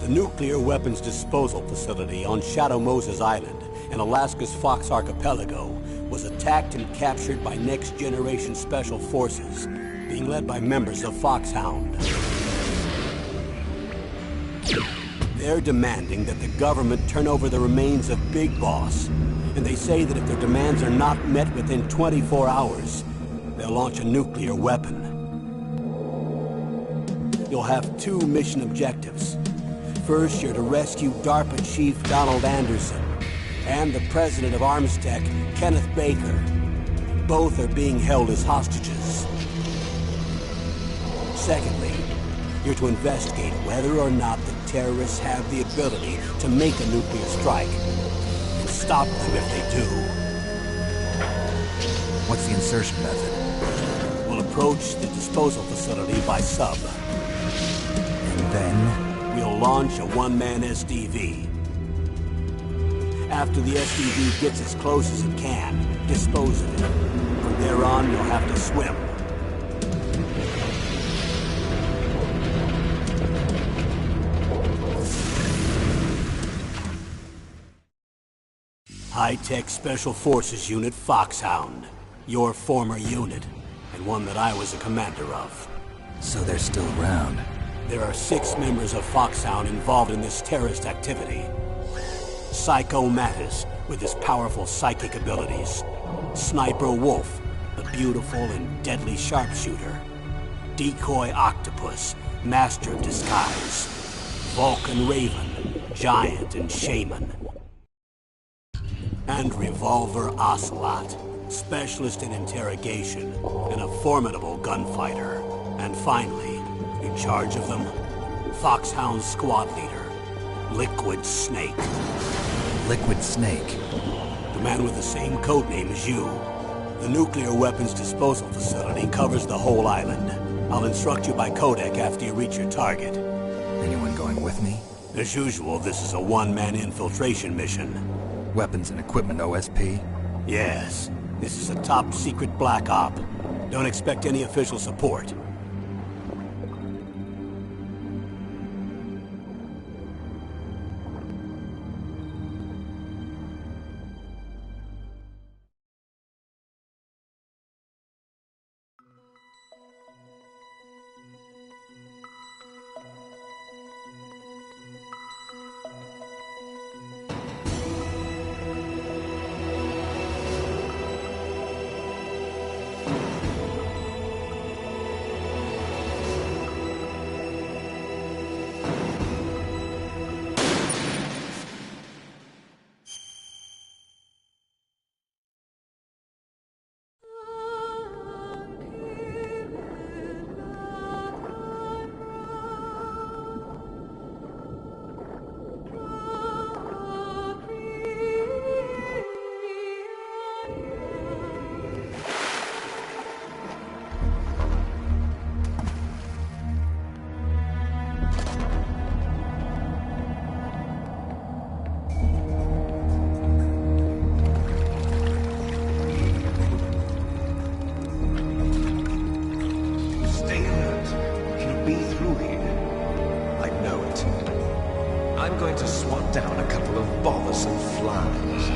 The nuclear weapons disposal facility on Shadow Moses Island in Alaska's Fox Archipelago was attacked and captured by next-generation special forces, being led by members of Foxhound. They're demanding that the government turn over the remains of Big Boss, and they say that if their demands are not met within 24 hours, they'll launch a nuclear weapon. You'll have two mission objectives. First, you're to rescue DARPA Chief Donald Anderson and the president of Armstech, Kenneth Baker. Both are being held as hostages. Secondly, you're to investigate whether or not the terrorists have the ability to make a nuclear strike and stop them if they do. What's the insertion method? We'll approach the disposal facility by sub. And then? We'll launch a one-man SDV. After the SDV gets as close as it can, dispose of it. From there on, you'll have to swim. High-Tech Special Forces Unit Foxhound. Your former unit, and one that I was a commander of. So they're still around. There are 6 members of Foxhound involved in this terrorist activity. Psycho Mattis, with his powerful psychic abilities. Sniper Wolf, the beautiful and deadly sharpshooter. Decoy Octopus, master of disguise. Vulcan Raven, giant and shaman. And Revolver Ocelot, specialist in interrogation and a formidable gunfighter. And finally, in charge of them, Foxhound squad leader, Liquid Snake. Liquid Snake? The man with the same codename as you. The nuclear weapons disposal facility covers the whole island. I'll instruct you by codec after you reach your target. Anyone going with me? As usual, this is a one-man infiltration mission. Weapons and equipment OSP? Yes. This is a top-secret black op. Don't expect any official support. I'm going to swat down a couple of bothersome flies.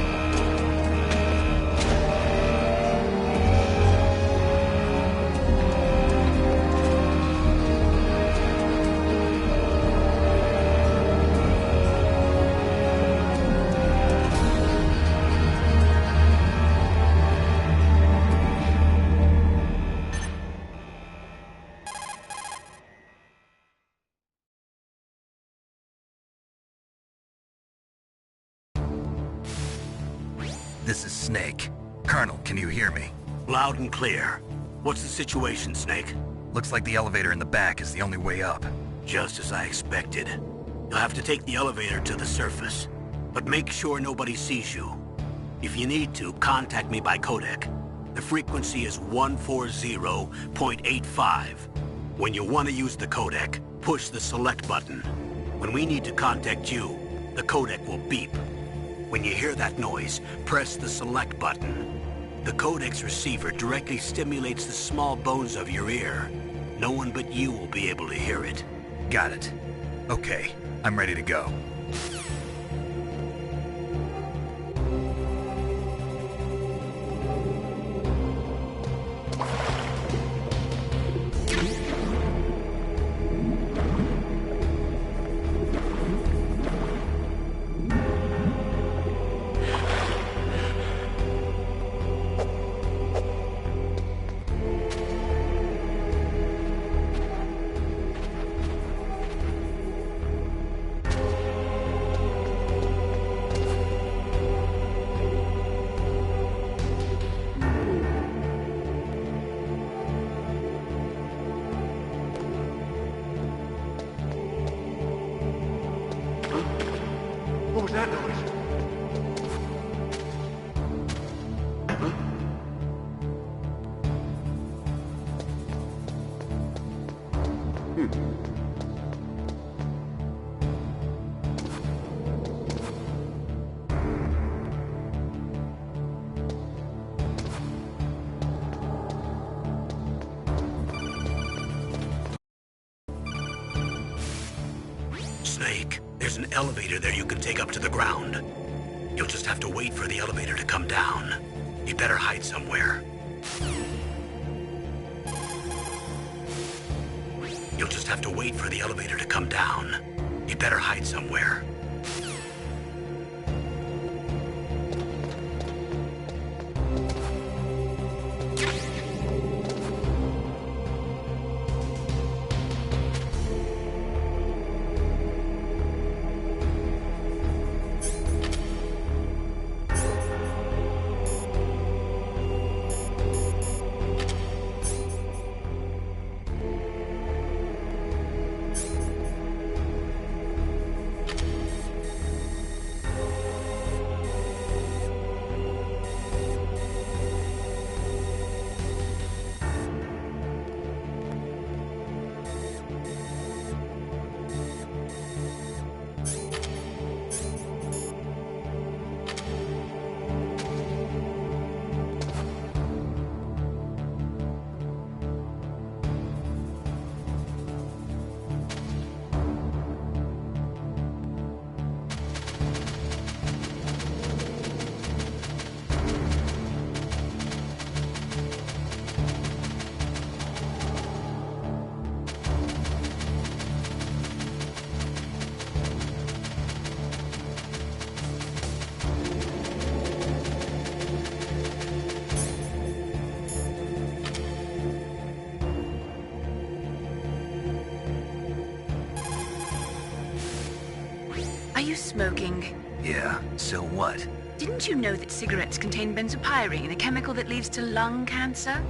This is Snake. Colonel, can you hear me? Loud and clear. What's the situation, Snake? Looks like the elevator in the back is the only way up. Just as I expected. You'll have to take the elevator to the surface. But make sure nobody sees you. If you need to, contact me by codec. The frequency is 140.85. When you want to use the codec, push the select button. When we need to contact you, the codec will beep. When you hear that noise, press the select button. The codec's receiver directly stimulates the small bones of your ear. No one but you will be able to hear it. Got it. Okay, I'm ready to go. What was that noise? Snake, there's an elevator there you can take up to the ground. You'll just have to wait for the elevator to come down. You better hide somewhere. You'll just have to wait for the elevator to come down. You better hide somewhere. Are you smoking? Yeah, so what? Didn't you know that cigarettes contain benzopyrene, a chemical that leads to lung cancer?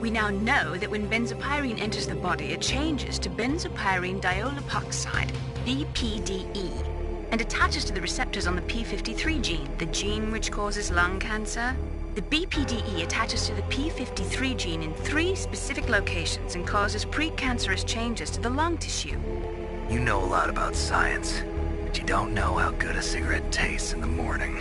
We now know that when benzopyrene enters the body, it changes to benzopyrene diolipoxide, BPDE, and attaches to the receptors on the p53 gene, the gene which causes lung cancer. The BPDE attaches to the p53 gene in 3 specific locations and causes precancerous changes to the lung tissue. You know a lot about science, but you don't know how good a cigarette tastes in the morning.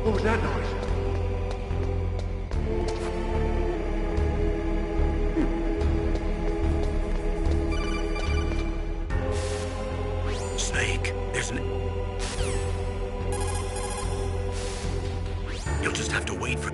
What was that noise? Snake, there's an... You'll just have to wait for...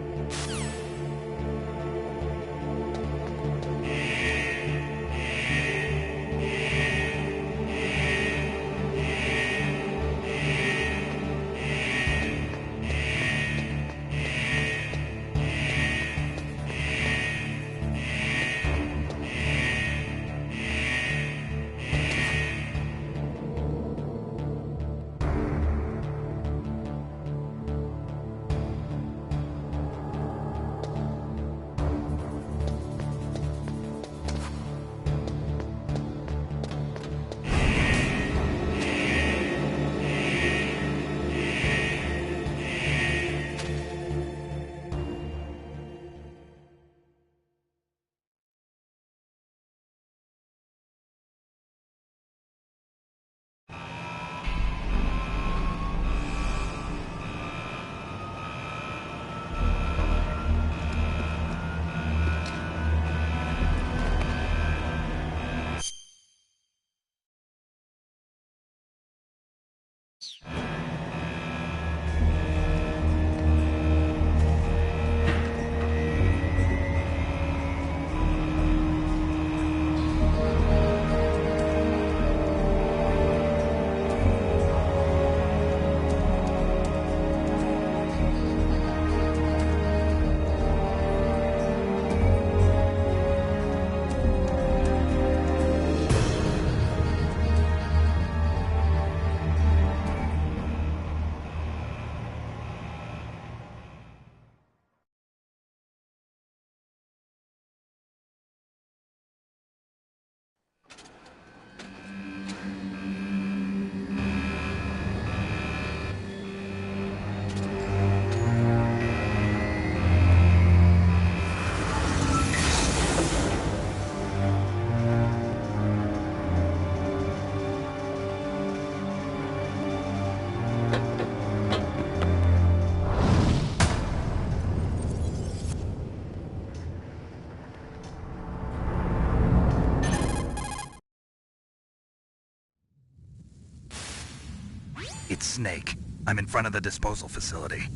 It's Snake. I'm in front of the disposal facility.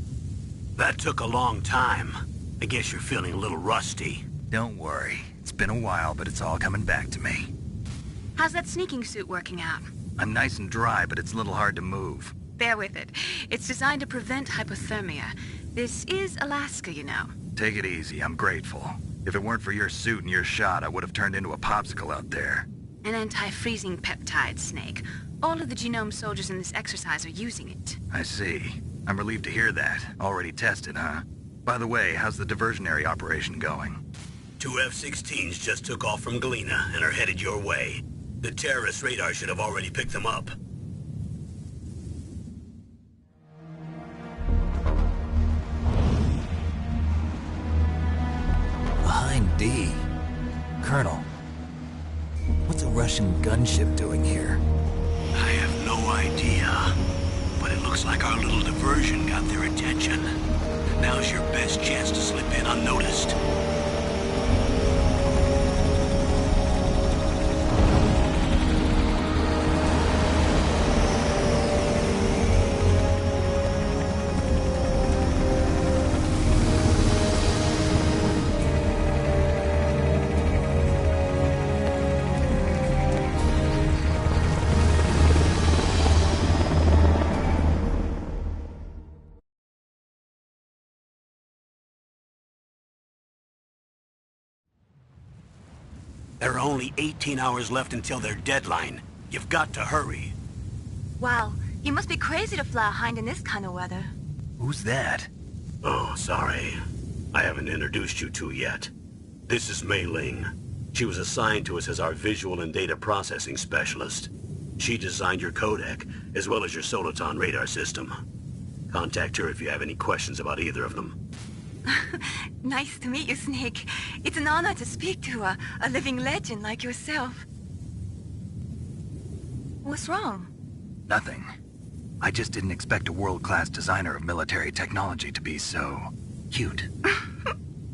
That took a long time. I guess you're feeling a little rusty. Don't worry. It's been a while, but it's all coming back to me. How's that sneaking suit working out? I'm nice and dry, but it's a little hard to move. Bear with it. It's designed to prevent hypothermia. This is Alaska, you know. Take it easy. I'm grateful. If it weren't for your suit and your shot, I would have turned into a popsicle out there. An anti-freezing peptide, Snake. All of the Genome soldiers in this exercise are using it. I see. I'm relieved to hear that. Already tested, huh? By the way, how's the diversionary operation going? 2 F-16s just took off from Galena and are headed your way. The terrorist radar should have already picked them up. Behind D. Colonel, what's a Russian gunship doing here? I have no idea, but it looks like our little diversion got their attention. Now's your best chance to slip in unnoticed. There are only 18 hours left until their deadline. You've got to hurry. Wow, you must be crazy to fly a Hind in this kind of weather. Who's that? Oh, sorry. I haven't introduced you two yet. This is Mei Ling. She was assigned to us as our visual and data processing specialist. She designed your codec, as well as your Soliton radar system. Contact her if you have any questions about either of them. Nice to meet you, Snake. It's an honor to speak to a living legend like yourself. What's wrong? Nothing. I just didn't expect a world-class designer of military technology to be so... cute.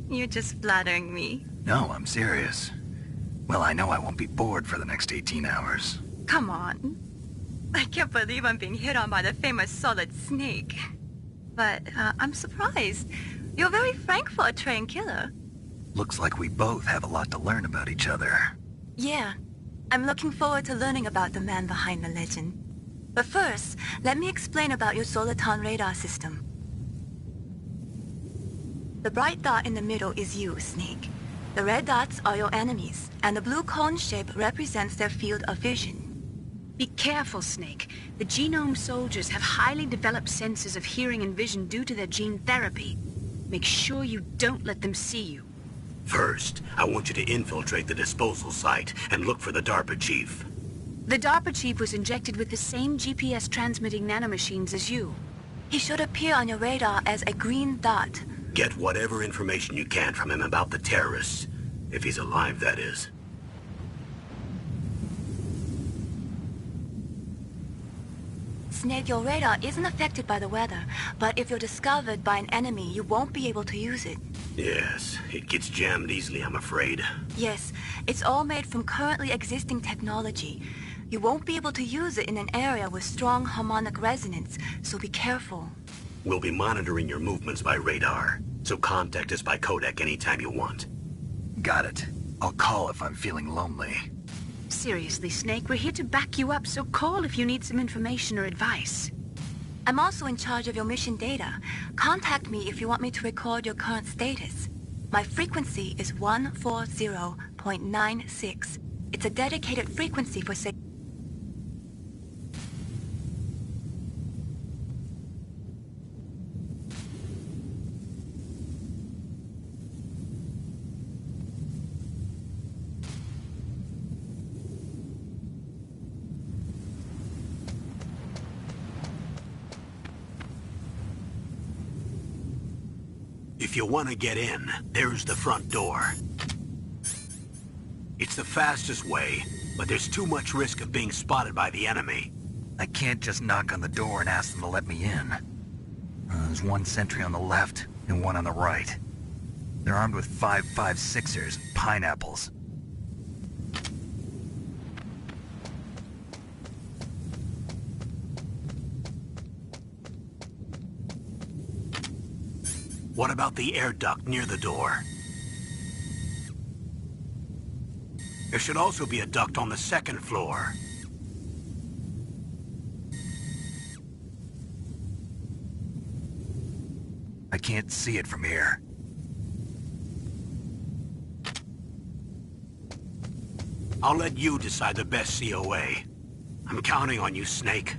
You're just flattering me. No, I'm serious. Well, I know I won't be bored for the next 18 hours. Come on. I can't believe I'm being hit on by the famous Solid Snake. But I'm surprised. You're very frank for a trained killer. Looks like we both have a lot to learn about each other. Yeah. I'm looking forward to learning about the man behind the legend. But first, let me explain about your Soliton radar system. The bright dot in the middle is you, Snake. The red dots are your enemies, and the blue cone shape represents their field of vision. Be careful, Snake. The genome soldiers have highly developed senses of hearing and vision due to their gene therapy. Make sure you don't let them see you. First, I want you to infiltrate the disposal site and look for the DARPA chief. The DARPA chief was injected with the same GPS transmitting nanomachines as you. He should appear on your radar as a green dot. Get whatever information you can from him about the terrorists. If he's alive, that is. Snake, your radar isn't affected by the weather, but if you're discovered by an enemy, you won't be able to use it. Yes, it gets jammed easily, I'm afraid. Yes, it's all made from currently existing technology. You won't be able to use it in an area with strong harmonic resonance, so be careful. We'll be monitoring your movements by radar, so contact us by codec anytime you want. Got it. I'll call if I'm feeling lonely. Seriously, Snake, we're here to back you up, so call if you need some information or advice. I'm also in charge of your mission data. Contact me if you want me to record your current status. My frequency is 140.96. It's a dedicated frequency for If you want to get in, there's the front door. It's the fastest way, but there's too much risk of being spotted by the enemy. I can't just knock on the door and ask them to let me in. There's one sentry on the left and one on the right. They're armed with 5.56ers and pineapples. What about the air duct near the door? There should also be a duct on the second floor. I can't see it from here. I'll let you decide the best COA. I'm counting on you, Snake.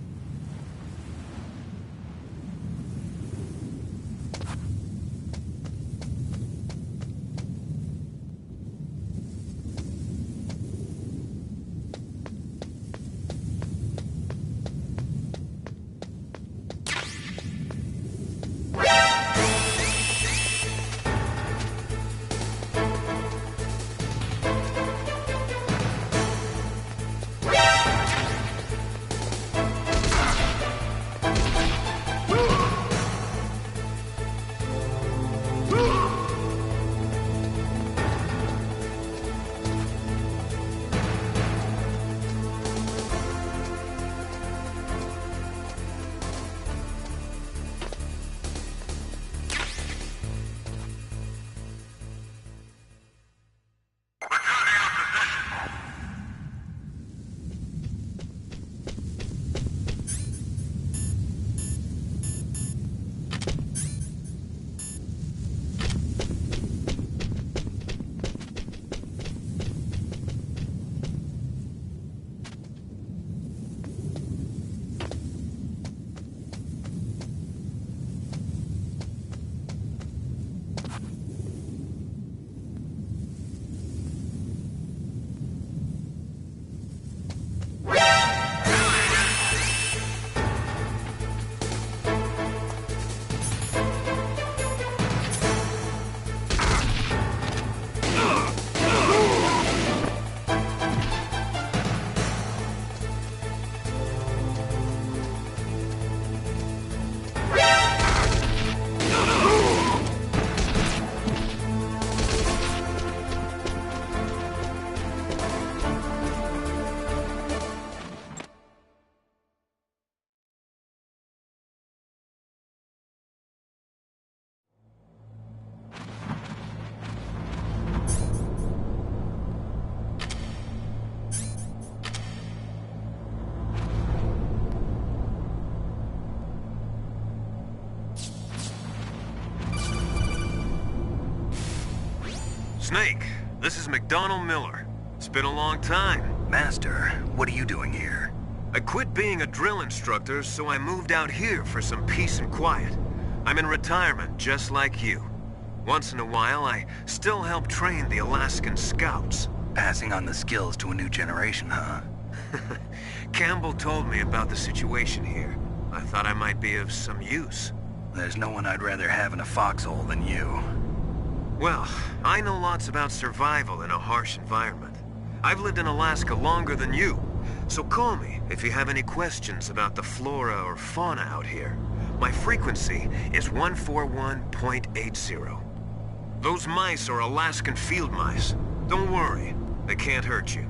Snake, this is McDonald Miller. It's been a long time. Master, what are you doing here? I quit being a drill instructor, so I moved out here for some peace and quiet. I'm in retirement, just like you. Once in a while, I still help train the Alaskan Scouts. Passing on the skills to a new generation, huh? Campbell told me about the situation here. I thought I might be of some use. There's no one I'd rather have in a foxhole than you. Well, I know lots about survival in a harsh environment. I've lived in Alaska longer than you, so call me if you have any questions about the flora or fauna out here. My frequency is 141.80. Those mice are Alaskan field mice. Don't worry, they can't hurt you.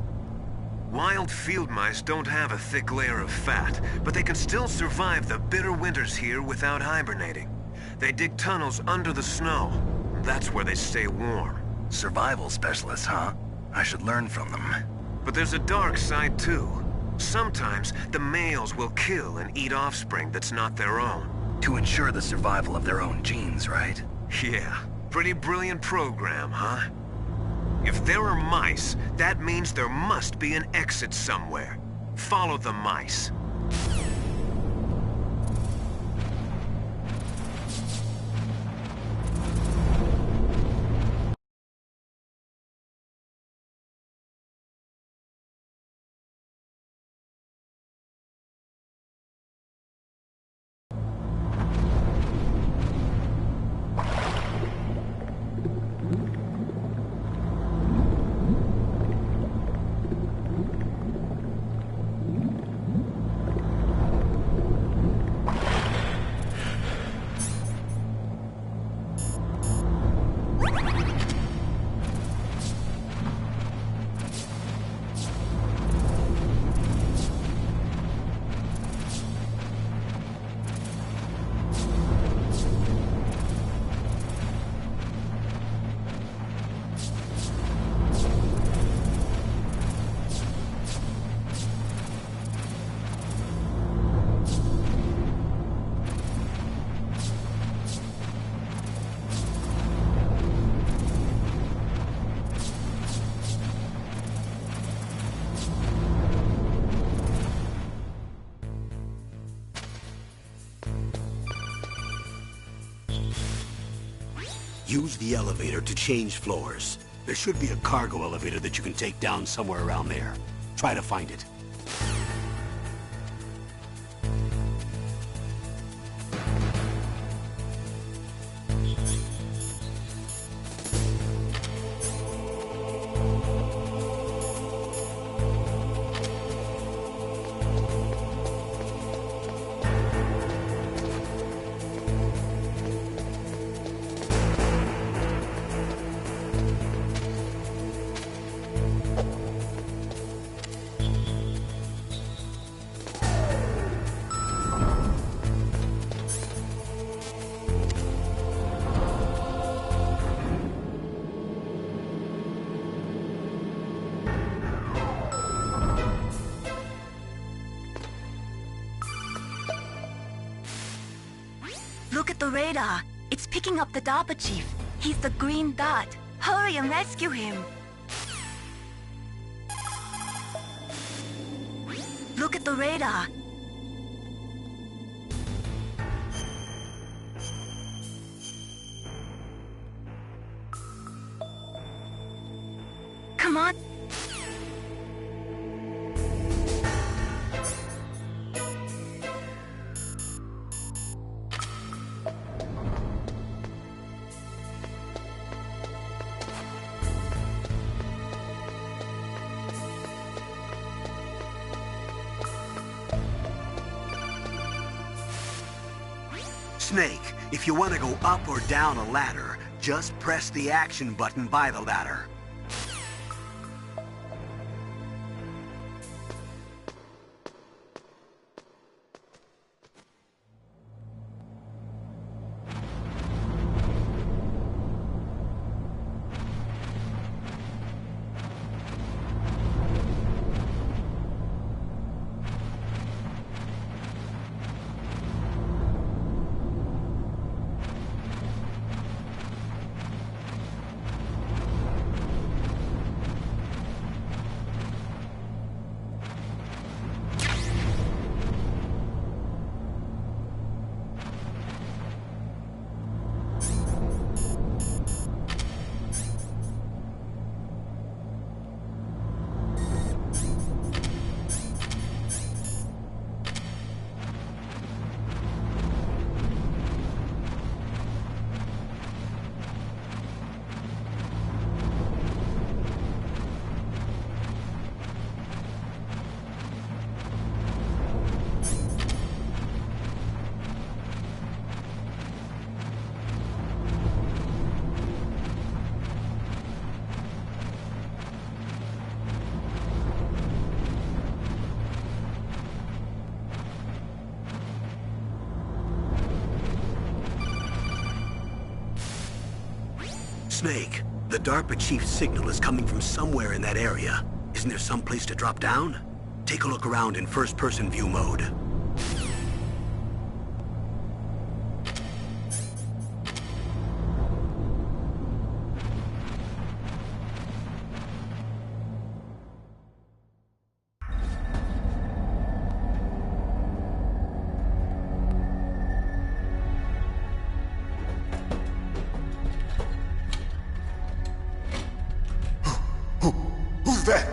Wild field mice don't have a thick layer of fat, but they can still survive the bitter winters here without hibernating. They dig tunnels under the snow. That's where they stay warm. Survival specialists, huh? I should learn from them. But there's a dark side too. Sometimes the males will kill and eat offspring that's not their own. To ensure the survival of their own genes, right? Yeah, pretty brilliant program, huh? If there are mice, that means there must be an exit somewhere. Follow the mice. Use the elevator to change floors. There should be a cargo elevator that you can take down somewhere around there. Try to find it. Look at the radar. It's picking up the DARPA chief. He's the green dot. Hurry and rescue him. Look at the radar. Come on. Snake, if you want to go up or down a ladder, just press the action button by the ladder. Snake, the DARPA chief's signal is coming from somewhere in that area. Isn't there some place to drop down? Take a look around in first-person view mode. Who's that?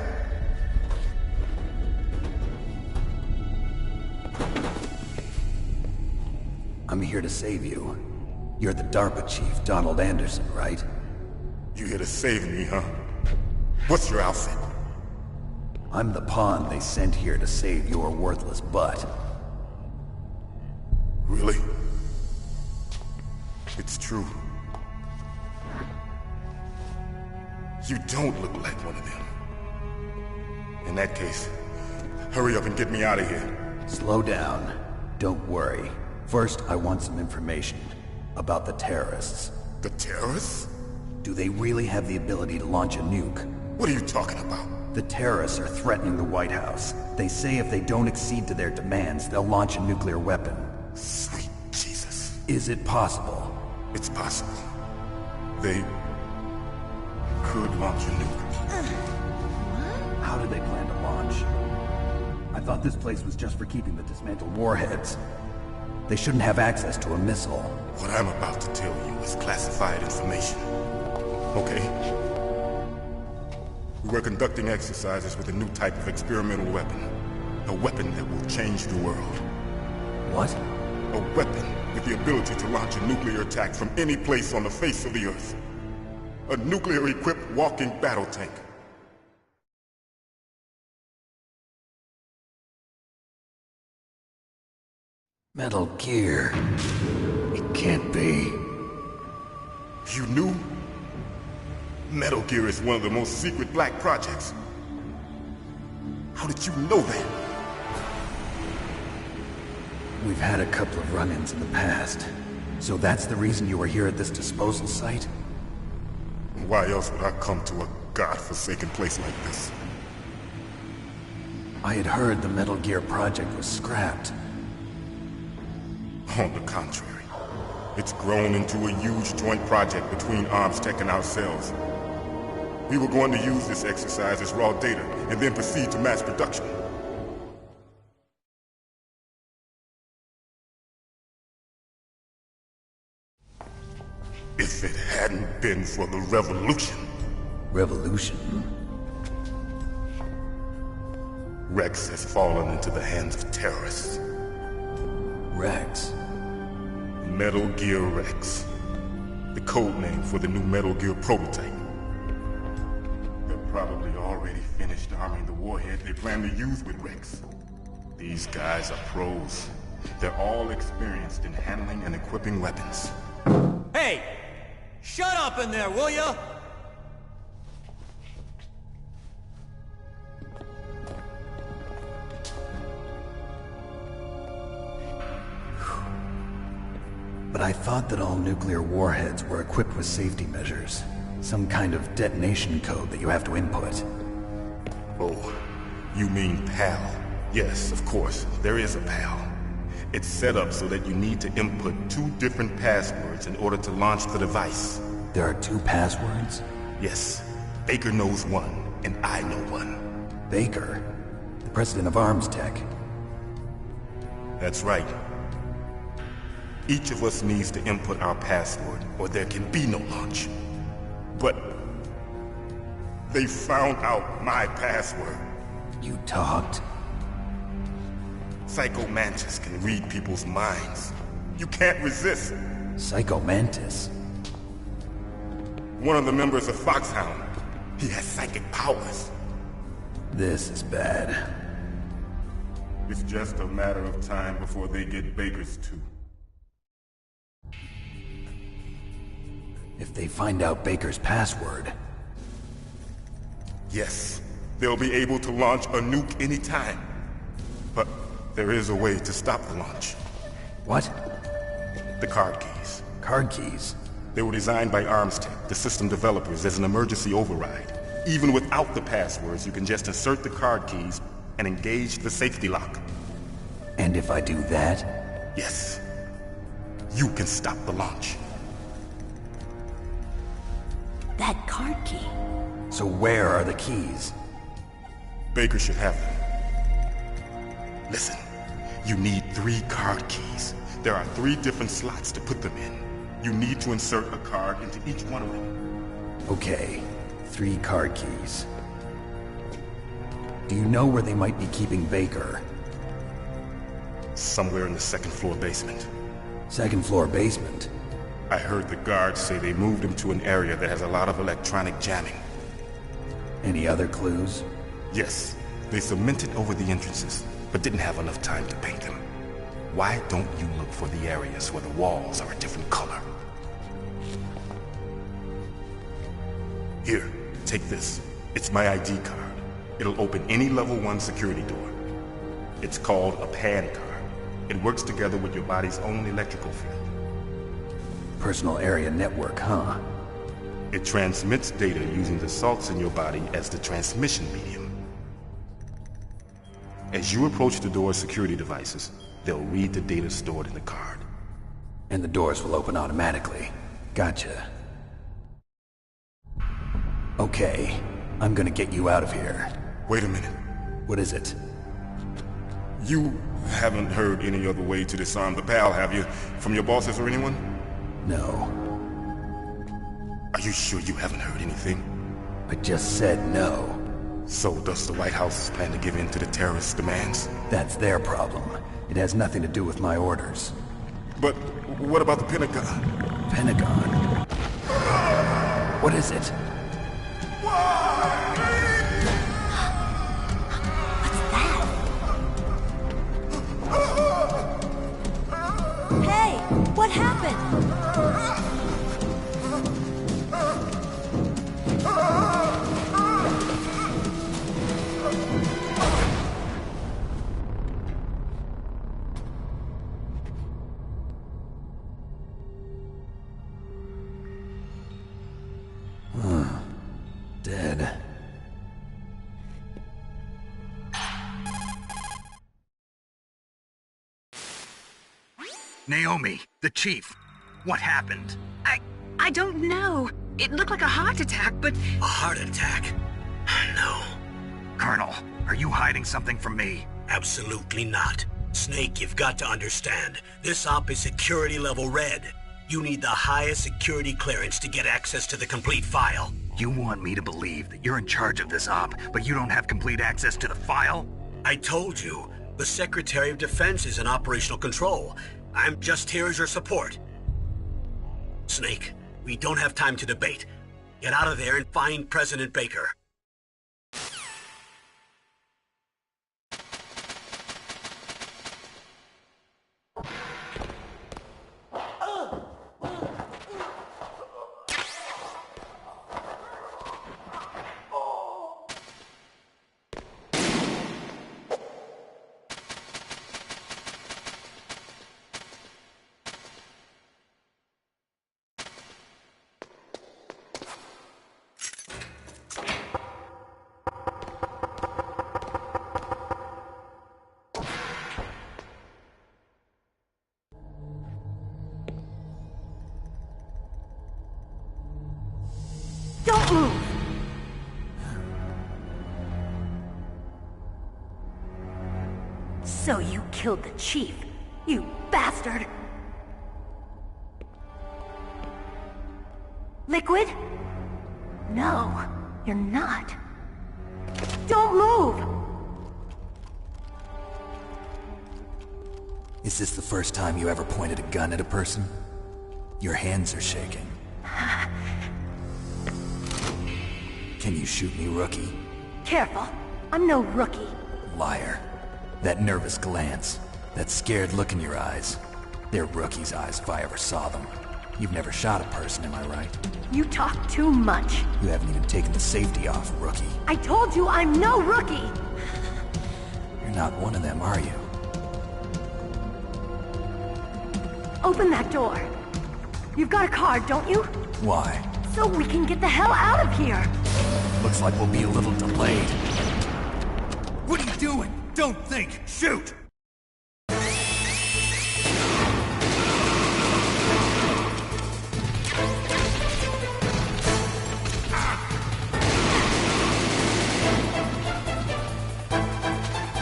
I'm here to save you. You're the DARPA chief, Donald Anderson, right? You here to save me, huh? What's your outfit? I'm the pawn they sent here to save your worthless butt. Really? It's true. You don't look like one of them. In that case, hurry up and get me out of here. Slow down. Don't worry. First, I want some information about the terrorists. The terrorists? Do they really have the ability to launch a nuke? What are you talking about? The terrorists are threatening the White House. They say if they don't accede to their demands, they'll launch a nuclear weapon. Sweet Jesus. Is it possible? It's possible. They could launch a nuke. How do they plan to launch? I thought this place was just for keeping the dismantled warheads. They shouldn't have access to a missile. What I'm about to tell you is classified information. Okay? We were conducting exercises with a new type of experimental weapon. A weapon that will change the world. What? A weapon with the ability to launch a nuclear attack from any place on the face of the Earth. A nuclear-equipped walking battle tank. Metal Gear. It can't be. You knew? Metal Gear is one of the most secret black projects. How did you know that? We've had a couple of run-ins in the past. So that's the reason you were here at this disposal site? Why else would I come to a godforsaken place like this? I had heard the Metal Gear project was scrapped. On the contrary, it's grown into a huge joint project between ArmsTech and ourselves. We were going to use this exercise as raw data and then proceed to mass production. If it hadn't been for the revolution... Revolution? Rex has fallen into the hands of terrorists. Rex? Metal Gear Rex. The code name for the new Metal Gear prototype. They're probably already finished arming the warhead they plan to use with Rex. These guys are pros. They're all experienced in handling and equipping weapons. Hey! Shut up in there, will ya? But I thought that all nuclear warheads were equipped with safety measures. Some kind of detonation code that you have to input. Oh, you mean PAL? Yes, of course, there is a PAL. It's set up so that you need to input 2 different passwords in order to launch the device. There are 2 passwords? Yes. Baker knows one, and I know one. Baker? The president of ArmsTech? That's right. Each of us needs to input our password, or there can be no launch. But they found out my password. You talked? Psycho Mantis can read people's minds. You can't resist. Psycho Mantis? One of the members of Foxhound. He has psychic powers. This is bad. It's just a matter of time before they get Baker's too. If they find out Baker's password... Yes, they'll be able to launch a nuke anytime. But there is a way to stop the launch. What? The card keys. Card keys? They were designed by Armstech, the system developers, as an emergency override. Even without the passwords, you can just insert the card keys and engage the safety lock. And if I do that? Yes. You can stop the launch. That card key. So where are the keys? Baker should have them. Listen, you need 3 card keys. There are 3 different slots to put them in. You need to insert a card into each one of them. Okay, 3 card keys. Do you know where they might be keeping Baker? Somewhere in the 2nd floor basement. 2nd floor basement? I heard the guards say they moved him to an area that has a lot of electronic jamming. Any other clues? Yes, they cemented over the entrances, but didn't have enough time to paint them. Why don't you look for the areas where the walls are a different color? Here, take this. It's my ID card. It'll open any level 1 security door. It's called a PAN card. It works together with your body's own electrical field. Personal area network, huh? It transmits data using the salts in your body as the transmission medium. As you approach the door's security devices, they'll read the data stored in the card. And the doors will open automatically. Gotcha. Okay, I'm gonna get you out of here. Wait a minute. What is it? You haven't heard any other way to disarm the PAL, have you? From your bosses or anyone? No. Are you sure you haven't heard anything? I just said no. So does the White House plan to give in to the terrorists' demands? That's their problem. It has nothing to do with my orders. But what about the Pentagon? Pentagon? What is it? Hey, what happened? Dead. Naomi, the chief. What happened? I don't know. It looked like a heart attack, but... A heart attack? No. Colonel, are you hiding something from me? Absolutely not. Snake, you've got to understand. This op is security level red. You need the highest security clearance to get access to the complete file. You want me to believe that you're in charge of this op, but you don't have complete access to the file? I told you, the Secretary of Defense is in operational control. I'm just here as your support. Snake, we don't have time to debate. Get out of there and find President Baker. Don't move! So you killed the chief, you bastard! Liquid? No, you're not. Don't move! Is this the first time you ever pointed a gun at a person? Your hands are shaking. Can you shoot me, rookie? Careful, I'm no rookie. Liar. That nervous glance, that scared look in your eyes. They're rookie's eyes if I ever saw them. You've never shot a person, am I right? You talk too much. You haven't even taken the safety off, rookie. I told you I'm no rookie! You're not one of them, are you? Open that door. You've got a card, don't you? Why? So we can get the hell out of here! Looks like we'll be a little delayed. What are you doing? Don't think! Shoot!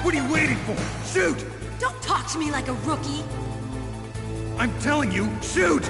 What are you waiting for? Shoot! Don't talk to me like a rookie. I'm telling you, shoot!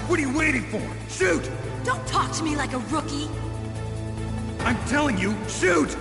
What are you waiting for? Shoot! Don't talk to me like a rookie. I'm telling you, shoot!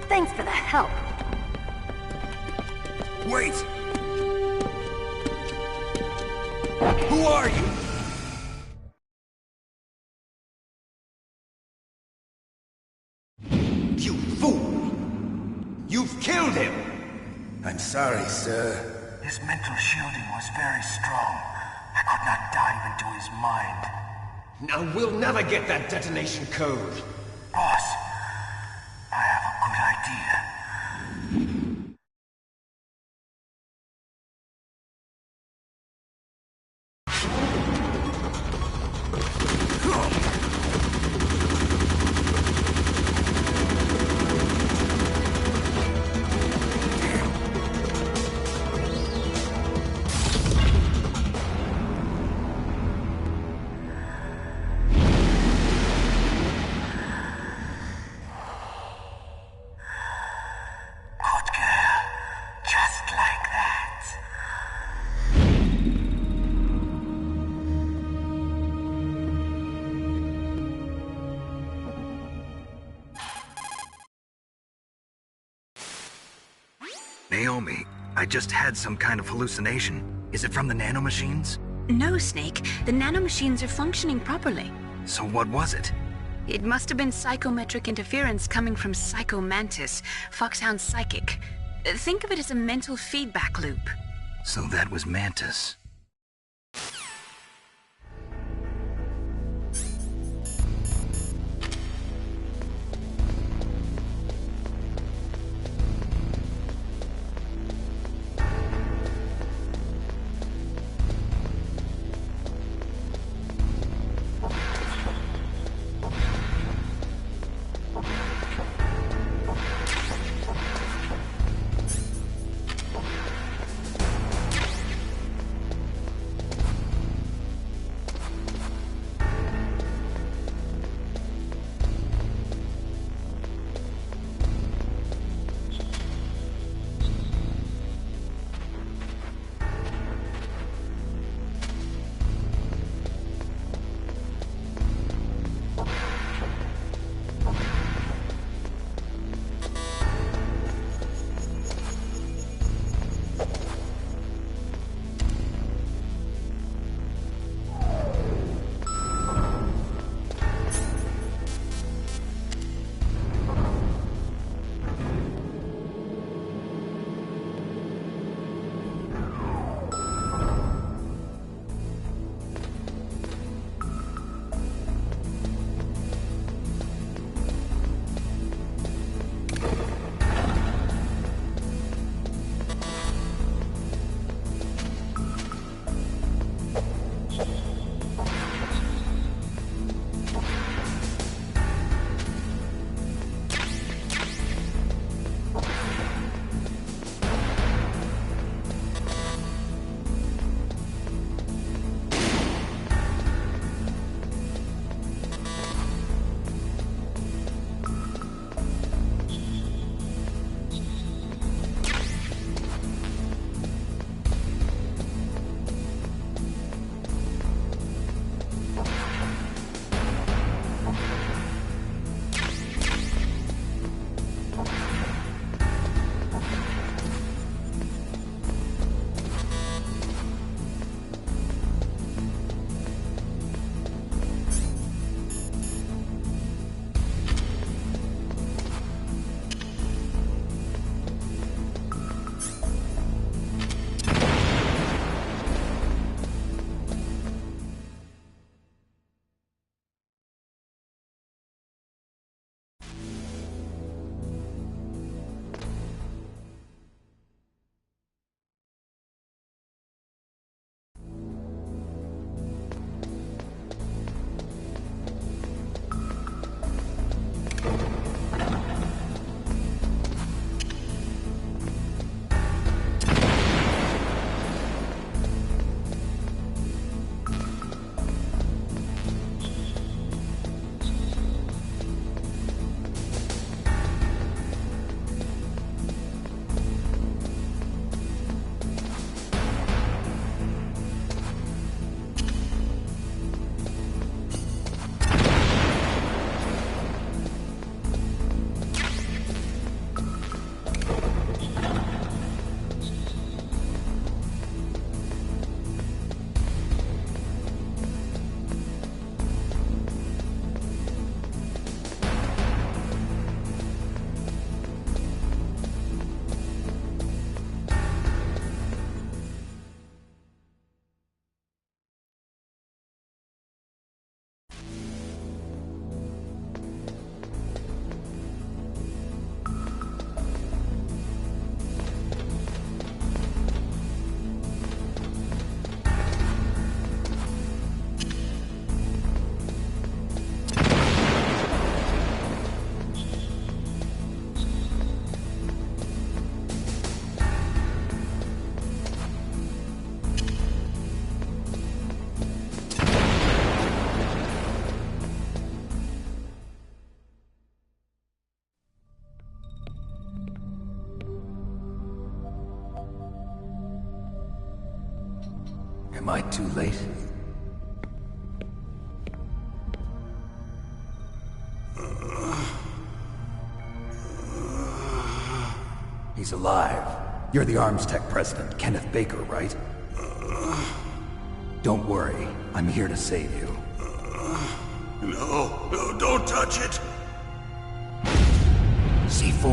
Thanks for the help. Wait! Who are you? You fool! You've killed him! I'm sorry, sir. His mental shielding was very strong. I could not dive into his mind. Now we'll never get that detonation code. Boss, I have a good idea. tell me. I just had some kind of hallucination. Is it from the nanomachines? No, Snake. The nanomachines are functioning properly. So what was it? It must have been psychometric interference coming from Psycho Mantis, Foxhound's psychic. Think of it as a mental feedback loop. So that was Mantis. Am I too late? He's alive. You're the Arms Tech president, Kenneth Baker, right? Don't worry, I'm here to save you. No, don't touch it! C4.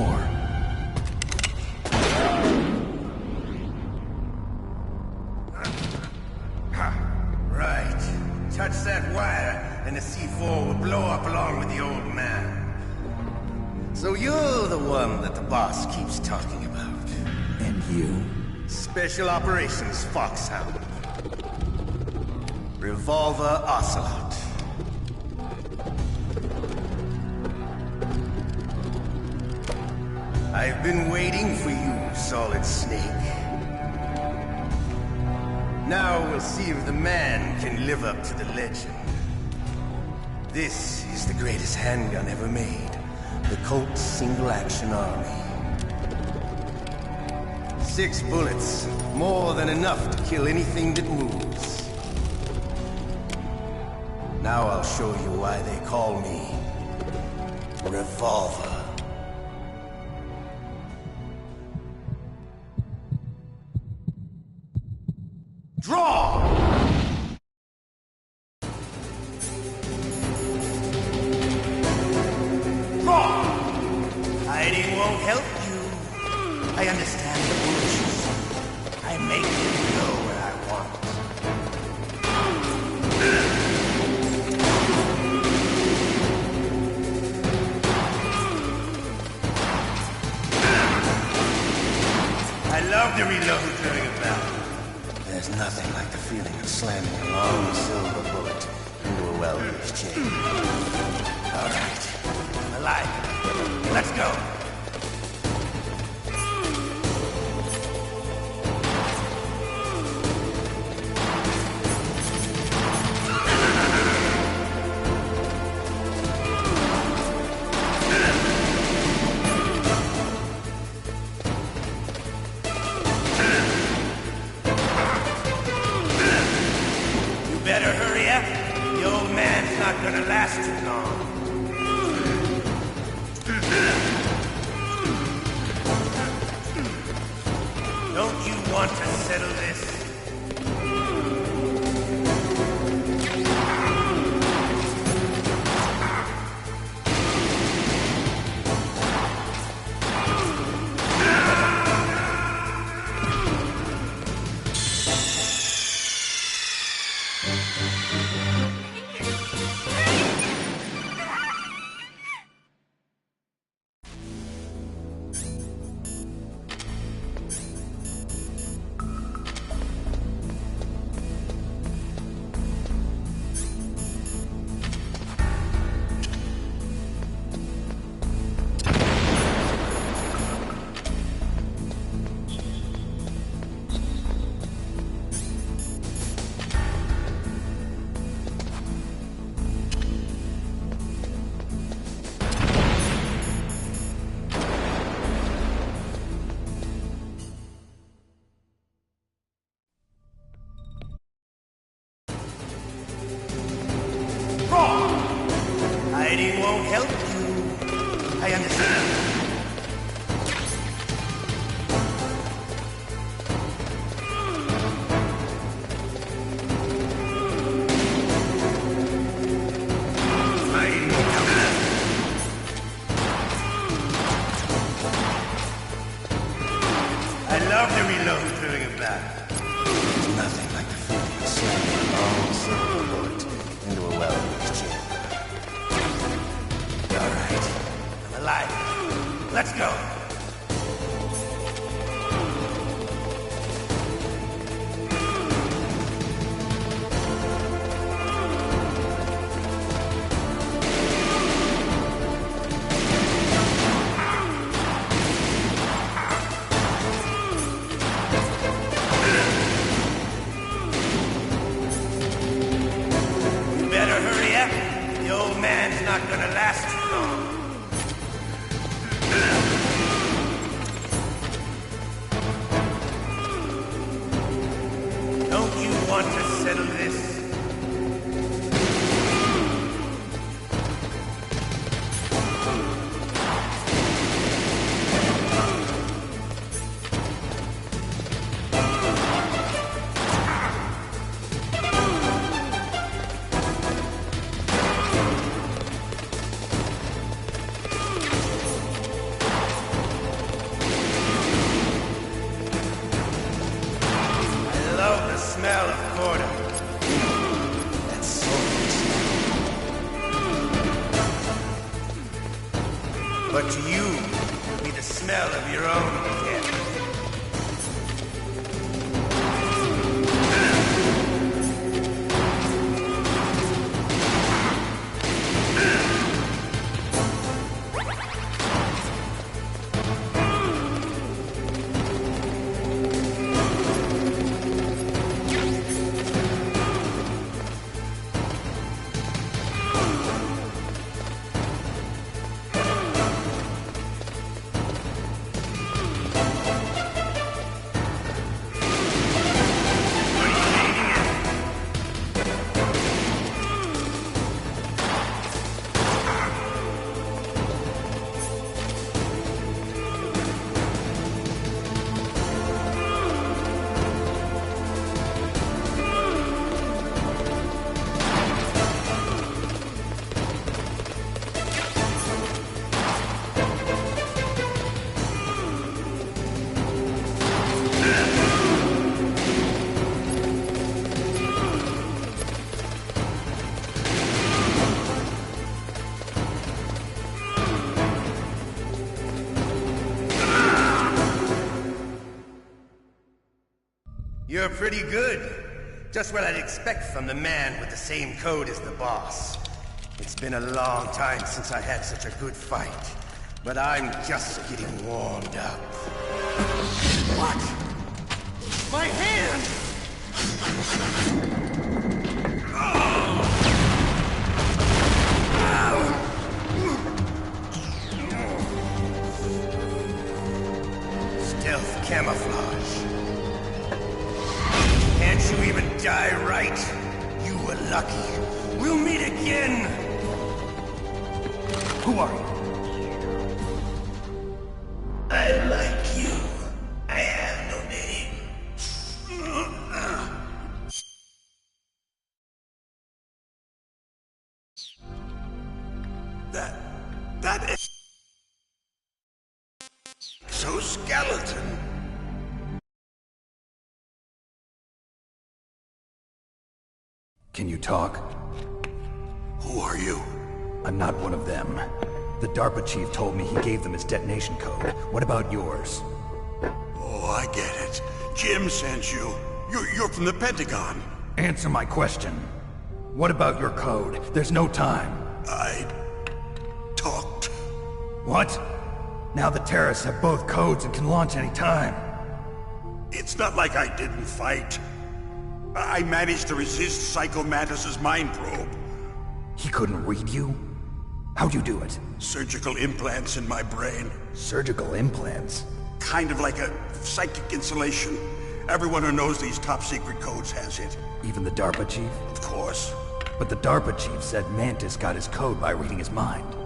Right. Touch that wire, and the C4 will blow up along with the old man. So you're the one that the boss keeps talking about. And you? Special Operations Foxhound. Revolver Ocelot. I've been waiting for you, Solid Snake. Now we'll see if the man can live up to the legend. This is the greatest handgun ever made. The Colt Single Action Army. 6 bullets, more than enough to kill anything that moves. Now I'll show you why they call me Revolver. Draw! Draw! Hiding won't help you. I understand the bullshit. I make you go where I want. I love to reload during a battle. There's nothing like the feeling of slamming a long silver bullet into a well-used chain. All right, I'm alive. Let's go. Better hurry up. The old man's not gonna last too long. Don't you want to settle this? Hiding won't help you. I understand. I love to reload during a battle. There's nothing like the feeling of slamming a long silver bullet into a well-used chain. All right, I'm alive. Let's go. The old man's not gonna last too long. Don't you want to settle this? smell of boredom. That's so but to you, it'll be the smell of your own death. You're pretty good. Just what I'd expect from the man with the same code as the boss. It's been a long time since I had such a good fight, but I'm just getting warmed up. What? My hand! Stealth camouflage. Can't you even die right? You were lucky. We'll meet again! Who are you? I like you. I have no name. That is... So skeleton. Can you talk? Who are you? I'm not one of them. The DARPA chief told me he gave them his detonation code. What about yours? Oh, I get it. Jim sent you. You're from the Pentagon. Answer my question. What about your code? There's no time. I... talked. What? Now the terrorists have both codes and can launch any time. It's not like I didn't fight. I managed to resist Psycho Mantis's mind probe. He couldn't read you? How'd you do it? Surgical implants in my brain. Surgical implants? Kind of like a psychic insulation. Everyone who knows these top-secret codes has it. Even the DARPA chief? Of course. But the DARPA chief said Mantis got his code by reading his mind.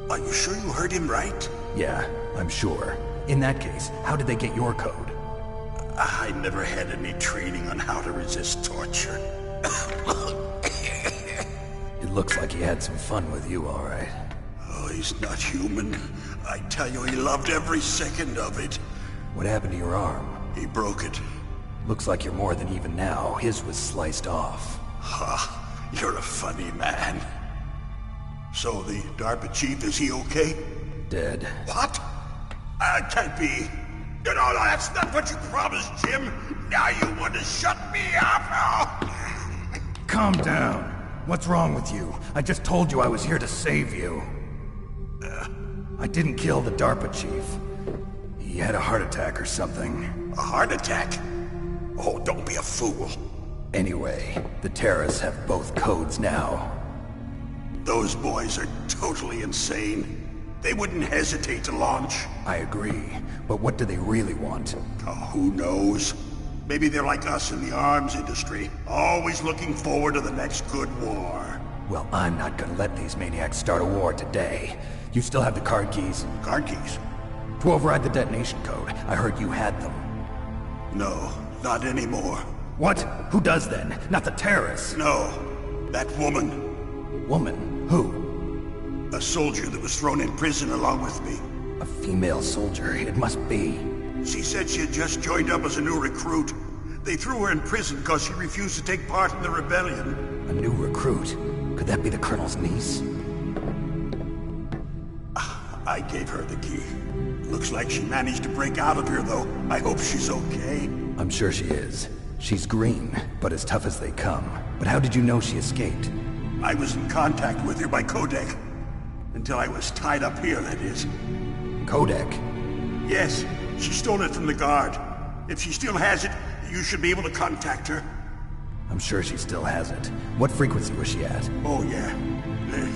Are you sure you heard him right? Yeah, I'm sure. In that case, how did they get your code? I never had any training on how to resist torture. It looks like he had some fun with you, all right. Oh, he's not human. I tell you, he loved every second of it. What happened to your arm? He broke it. Looks like you're more than even now. His was sliced off. Ha, you're a funny man. So the DARPA chief, is he okay? Dead. What? Can't be. No, that's not what you promised, Jim. Now you want to shut me up? Calm down. What's wrong with you? I just told you I was here to save you. I didn't kill the DARPA chief. He had a heart attack or something. A heart attack? Oh, don't be a fool. Anyway, the terrorists have both codes now. Those boys are totally insane. They wouldn't hesitate to launch. I agree, but what do they really want? Oh, who knows? Maybe they're like us in the arms industry, always looking forward to the next good war. Well, I'm not gonna let these maniacs start a war today. You still have the card keys? Card keys? To override the detonation code. I heard you had them. No, not anymore. What? Who does then? Not the terrorists? No, that woman. Woman? Who? A soldier that was thrown in prison along with me. A female soldier, it must be. She said she had just joined up as a new recruit. They threw her in prison because she refused to take part in the rebellion. A new recruit? Could that be the Colonel's niece? I gave her the key. Looks like she managed to break out of here, though. I hope she's okay. I'm sure she is. She's green, but as tough as they come. But how did you know she escaped? I was in contact with her by codec. Until I was tied up here, that is. Codec? Yes, she stole it from the guard. If she still has it, you should be able to contact her. I'm sure she still has it. What frequency was she at? Oh, yeah.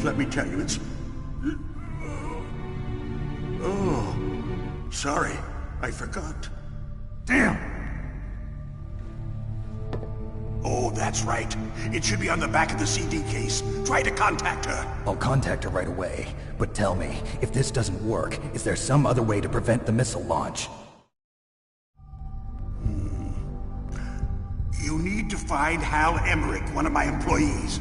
Let me tell you, it's... Oh, sorry. I forgot. Damn! Oh, that's right. It should be on the back of the CD case. Try to contact her. I'll contact her right away. But tell me, if this doesn't work, is there some other way to prevent the missile launch? You need to find Hal Emmerich, one of my employees.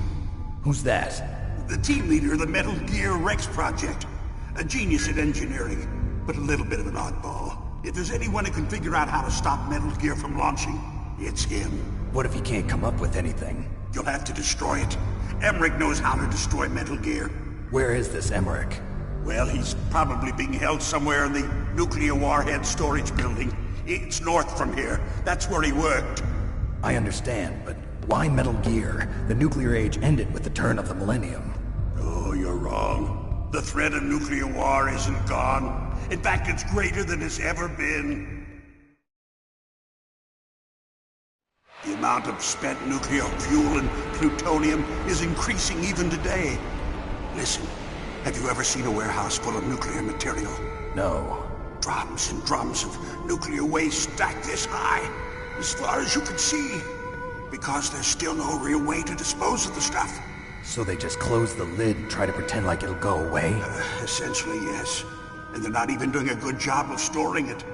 Who's that? The team leader of the Metal Gear Rex project. A genius at engineering, but a little bit of an oddball. If there's anyone who can figure out how to stop Metal Gear from launching, it's him. What if he can't come up with anything? You'll have to destroy it. Emmerich knows how to destroy Metal Gear. Where is this Emmerich? Well, he's probably being held somewhere in the nuclear warhead storage building. It's north from here. That's where he worked. I understand, but why Metal Gear? The nuclear age ended with the turn of the millennium. Oh, you're wrong. The threat of nuclear war isn't gone. In fact, it's greater than it's ever been. The amount of spent nuclear fuel and plutonium is increasing even today. Listen, have you ever seen a warehouse full of nuclear material? No. Drums and drums of nuclear waste stacked this high, as far as you can see. Because there's still no real way to dispose of the stuff. So they just close the lid and try to pretend like it'll go away? Essentially, yes. And they're not even doing a good job of storing it.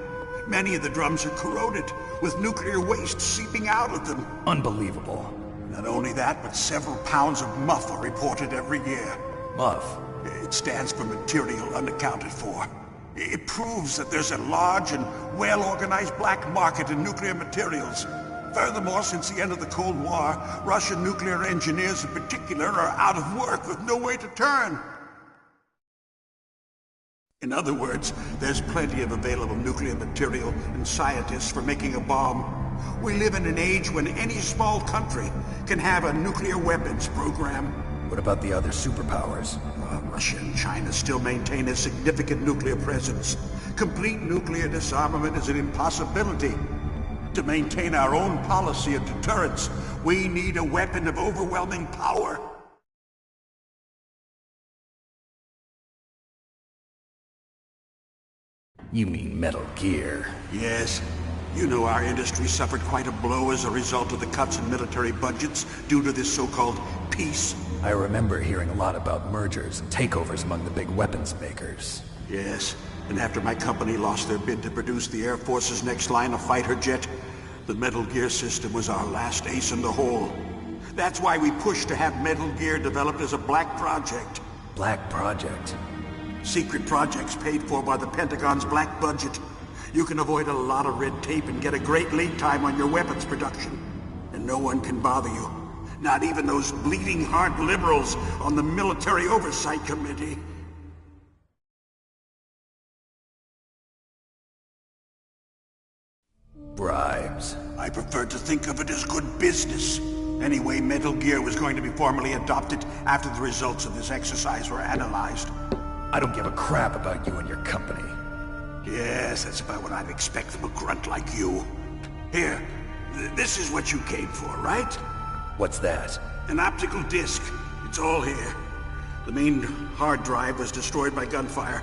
Many of the drums are corroded, with nuclear waste seeping out of them. Unbelievable. Not only that, but several pounds of MUF are reported every year. MUF? It stands for material unaccounted for. It proves that there's a large and well-organized black market in nuclear materials. Furthermore, since the end of the Cold War, Russian nuclear engineers in particular are out of work with no way to turn. In other words, there's plenty of available nuclear material and scientists for making a bomb. We live in an age when any small country can have a nuclear weapons program. What about the other superpowers? Russia and China still maintain a significant nuclear presence. Complete nuclear disarmament is an impossibility. To maintain our own policy of deterrence, we need a weapon of overwhelming power. You mean Metal Gear? Yes. You know our industry suffered quite a blow as a result of the cuts in military budgets due to this so-called peace. I remember hearing a lot about mergers and takeovers among the big weapons makers. Yes, and after my company lost their bid to produce the Air Force's next line of fighter jet, the Metal Gear system was our last ace in the hole. That's why we pushed to have Metal Gear developed as a black project. Black project? Secret projects paid for by the Pentagon's black budget. You can avoid a lot of red tape and get a great lead time on your weapons production. And no one can bother you. Not even those bleeding heart liberals on the Military Oversight Committee. Bribes. I prefer to think of it as good business. Anyway, Metal Gear was going to be formally adopted after the results of this exercise were analyzed. I don't give a crap about you and your company. Yes, that's about what I'd expect from a grunt like you. Here, this is what you came for, right? What's that? An optical disc. It's all here. The main hard drive was destroyed by gunfire.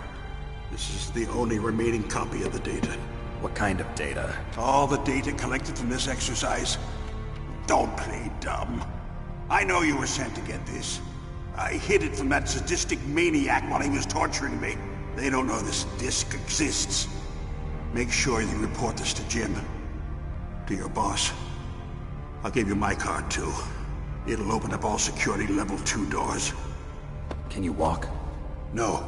This is the only remaining copy of the data. What kind of data? All the data collected from this exercise. Don't play dumb. I know you were sent to get this. I hid it from that sadistic maniac while he was torturing me. They don't know this disc exists. Make sure you report this to Jim. To your boss. I'll give you my card, too. It'll open up all security level 2 doors. Can you walk? No.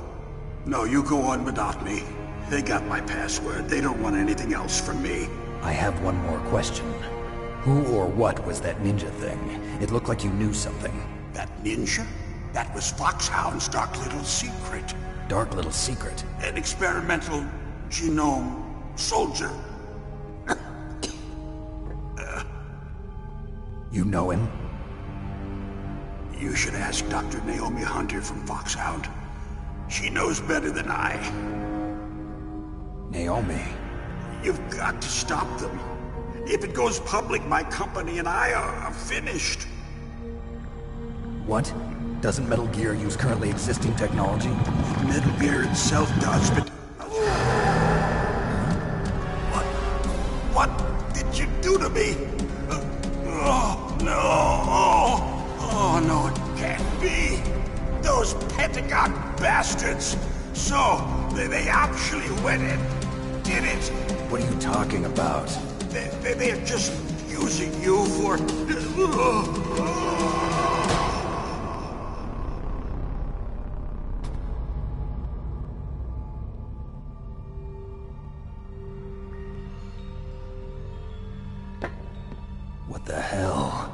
No, you go on without me. They got my password. They don't want anything else from me. I have one more question. Who or what was that ninja thing? It looked like you knew something. That ninja? That was Foxhound's dark little secret. Dark little secret? An experimental genome soldier. You know him? You should ask Dr. Naomi Hunter from Foxhound. She knows better than I. Naomi? You've got to stop them. If it goes public, my company and I are finished. What? Doesn't Metal Gear use currently existing technology? Metal Gear itself does, but... What did you do to me? Oh, no! Oh, no, it can't be! Those Pentagon bastards! So, they actually went and did it! What are you talking about? They're just using you for... What the hell?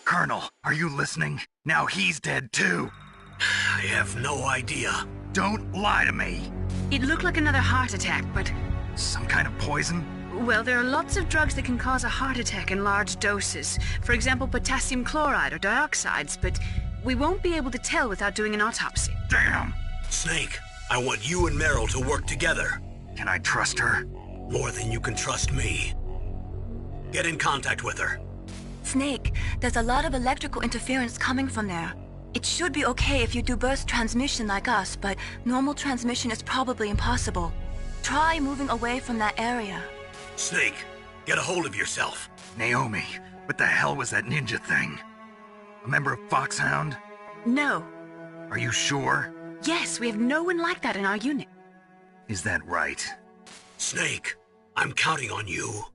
Colonel, are you listening? Now he's dead too. I have no idea. Don't lie to me. It looked like another heart attack, but... Some kind of poison? Well, there are lots of drugs that can cause a heart attack in large doses. For example, potassium chloride or dioxides, but we won't be able to tell without doing an autopsy. Damn! Snake, I want you and Meryl to work together. Can I trust her? More than you can trust me. Get in contact with her. Snake, there's a lot of electrical interference coming from there. It should be okay if you do burst transmission like us, but normal transmission is probably impossible. Try moving away from that area. Snake, get a hold of yourself. Naomi, what the hell was that ninja thing? A member of Foxhound? No. Are you sure? Yes, we have no one like that in our unit. Is that right? Snake, I'm counting on you.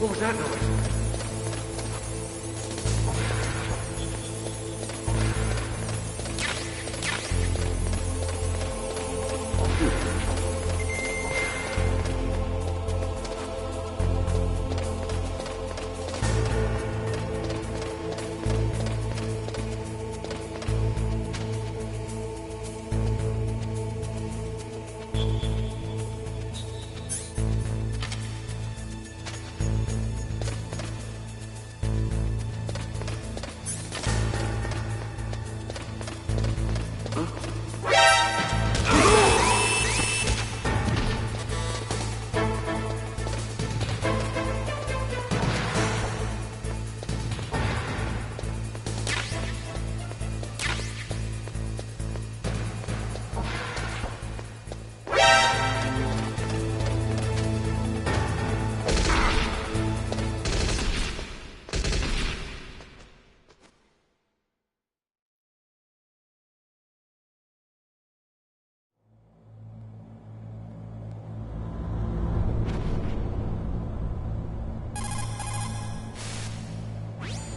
What was that noise?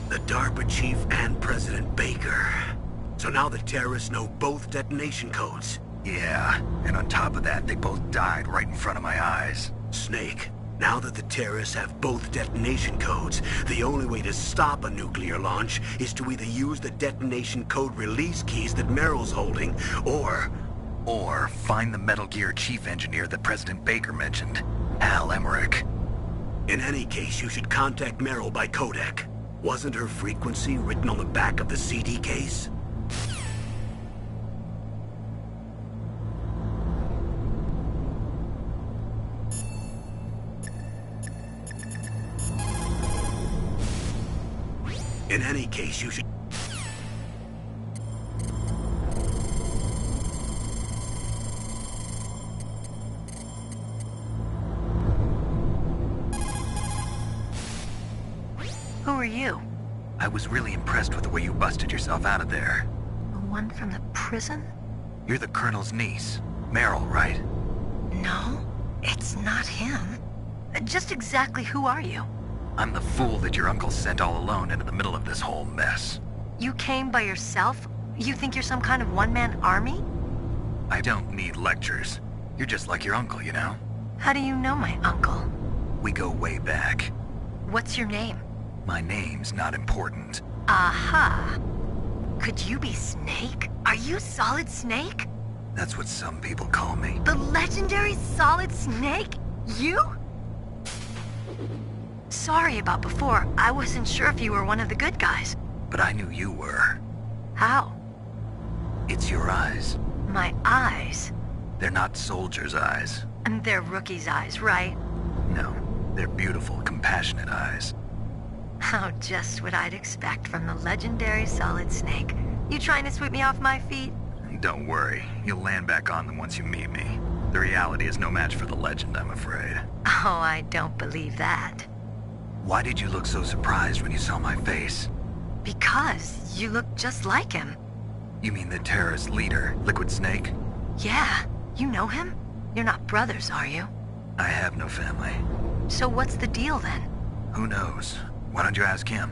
The DARPA chief and President Baker. So now the terrorists know both detonation codes. Yeah, and on top of that, they both died right in front of my eyes. Snake, now that the terrorists have both detonation codes, the only way to stop a nuclear launch is to either use the detonation code release keys that Meryl's holding, or find the Metal Gear chief engineer that President Baker mentioned, Hal Emmerich. In any case, you should contact Meryl by codec. Wasn't her frequency written on the back of the CD case? In any case, you should... Who are you? I was really impressed with the way you busted yourself out of there. The one from the prison? You're the Colonel's niece, Meryl, right? No, it's not him. Just exactly who are you? I'm the fool that your uncle sent all alone into the middle of this whole mess. You came by yourself? You think you're some kind of one-man army? I don't need lectures. You're just like your uncle, you know? How do you know my uncle? We go way back. What's your name? My name's not important. Aha. Could you be Snake? Are you Solid Snake? That's what some people call me. The legendary Solid Snake? You? Sorry about before. I wasn't sure if you were one of the good guys. But I knew you were. How? It's your eyes. My eyes? They're not soldiers' eyes. And they're rookies' eyes, right? No, they're beautiful, compassionate eyes. Oh, just what I'd expect from the legendary Solid Snake. You trying to sweep me off my feet? Don't worry, you'll land back on them once you meet me. The reality is no match for the legend, I'm afraid. Oh, I don't believe that. Why did you look so surprised when you saw my face? Because you look just like him. You mean the terrorist leader, Liquid Snake? Yeah, you know him? You're not brothers, are you? I have no family. So what's the deal then? Who knows? Why don't you ask him?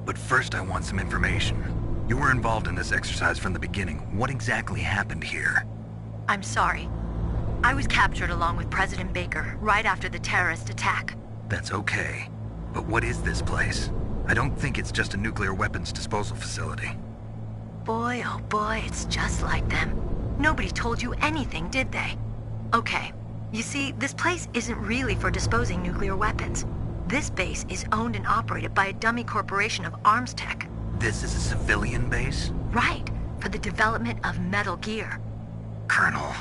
But first I want some information. You were involved in this exercise from the beginning. What exactly happened here? I'm sorry. I was captured along with President Baker right after the terrorist attack. That's okay. But what is this place? I don't think it's just a nuclear weapons disposal facility. Boy, oh boy, it's just like them. Nobody told you anything, did they? Okay, you see, this place isn't really for disposing nuclear weapons. This base is owned and operated by a dummy corporation of arms tech. This is a civilian base? Right, for the development of Metal Gear. Colonel.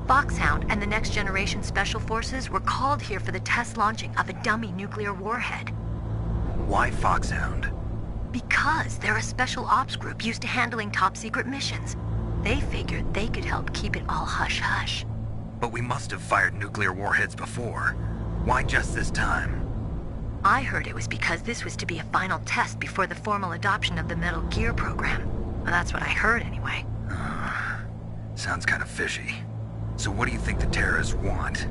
Foxhound and the Next Generation Special Forces were called here for the test launching of a dummy nuclear warhead. Why Foxhound? Because they're a special ops group used to handling top-secret missions. They figured they could help keep it all hush-hush. But we must have fired nuclear warheads before. Why just this time? I heard it was because this was to be a final test before the formal adoption of the Metal Gear program. Well, that's what I heard anyway. Sounds kind of fishy. So what do you think the terrorists want?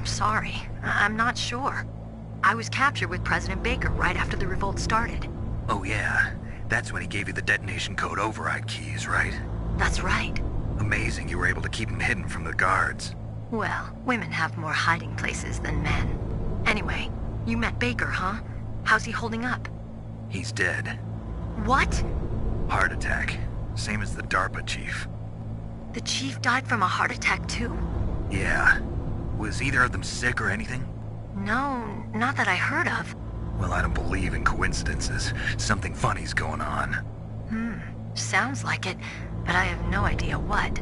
Sorry. I'm not sure. I was captured with President Baker right after the revolt started. Oh yeah, that's when he gave you the detonation code override keys, right? That's right. Amazing you were able to keep him hidden from the guards. Well, women have more hiding places than men. Anyway, you met Baker, huh? How's he holding up? He's dead. What? Heart attack. Same as the DARPA chief. The chief died from a heart attack too? Yeah. Was either of them sick or anything? No, not that I heard of. Well, I don't believe in coincidences. Something funny's going on. Sounds like it, but I have no idea what.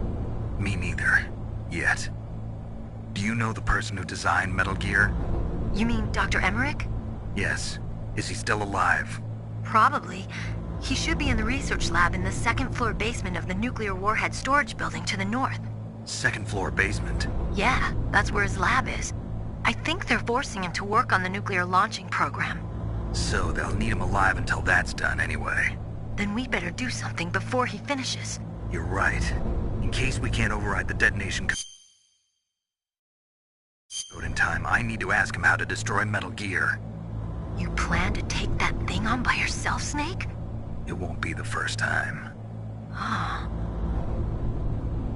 Me neither. Yet. Do you know the person who designed Metal Gear? You mean Dr. Emmerich? Yes. Is he still alive? Probably. He should be in the research lab in the second-floor basement of the nuclear warhead storage building to the north. Second-floor basement? Yeah, that's where his lab is. I think they're forcing him to work on the nuclear launching program. So they'll need him alive until that's done anyway. Then we better do something before he finishes. You're right. In case we can't override the detonation code in time, I need to ask him how to destroy Metal Gear. You plan to take that thing on by yourself, Snake? It won't be the first time. Oh.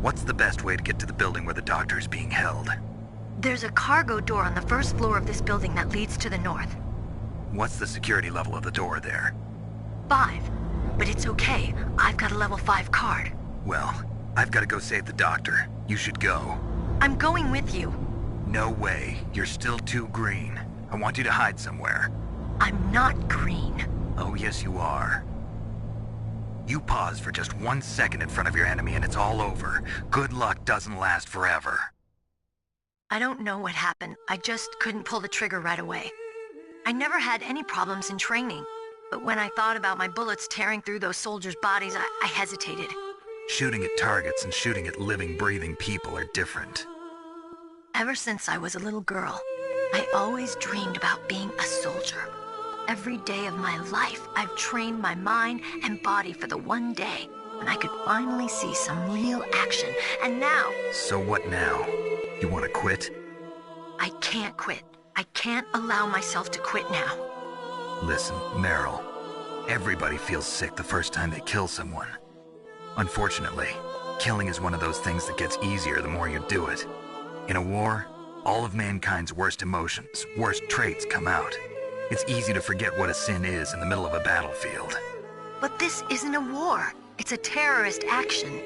What's the best way to get to the building where the doctor is being held? There's a cargo door on the first floor of this building that leads to the north. What's the security level of the door there? 5. But it's okay. I've got a level 5 card. Well, I've got to go save the doctor. You should go. I'm going with you. No way. You're still too green. I want you to hide somewhere. I'm not green. Oh, yes, you are. You pause for just 1 second in front of your enemy and it's all over. Good luck doesn't last forever. I don't know what happened. I just couldn't pull the trigger right away. I never had any problems in training, but when I thought about my bullets tearing through those soldiers' bodies, I hesitated. Shooting at targets and shooting at living, breathing people are different. Ever since I was a little girl, I always dreamed about being a soldier. Every day of my life, I've trained my mind and body for the one day when I could finally see some real action, and now... So what now? You want to quit? I can't quit. I can't allow myself to quit now. Listen, Meryl. Everybody feels sick the first time they kill someone. Unfortunately, killing is one of those things that gets easier the more you do it. In a war, all of mankind's worst emotions, worst traits come out. It's easy to forget what a sin is in the middle of a battlefield. But this isn't a war. It's a terrorist action.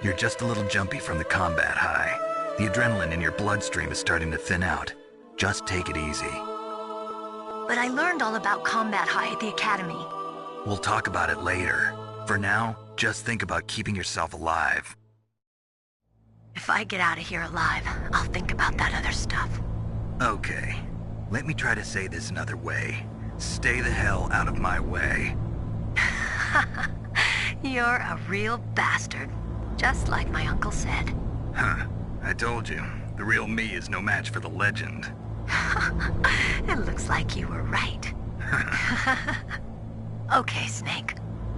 You're just a little jumpy from the combat high. The adrenaline in your bloodstream is starting to thin out. Just take it easy. But I learned all about combat high at the academy. We'll talk about it later. For now, just think about keeping yourself alive. If I get out of here alive, I'll think about that other stuff. Okay. Let me try to say this another way. Stay the hell out of my way. You're a real bastard. Just like my uncle said. Huh. I told you. The real me is no match for the legend. It looks like you were right. Okay, Snake.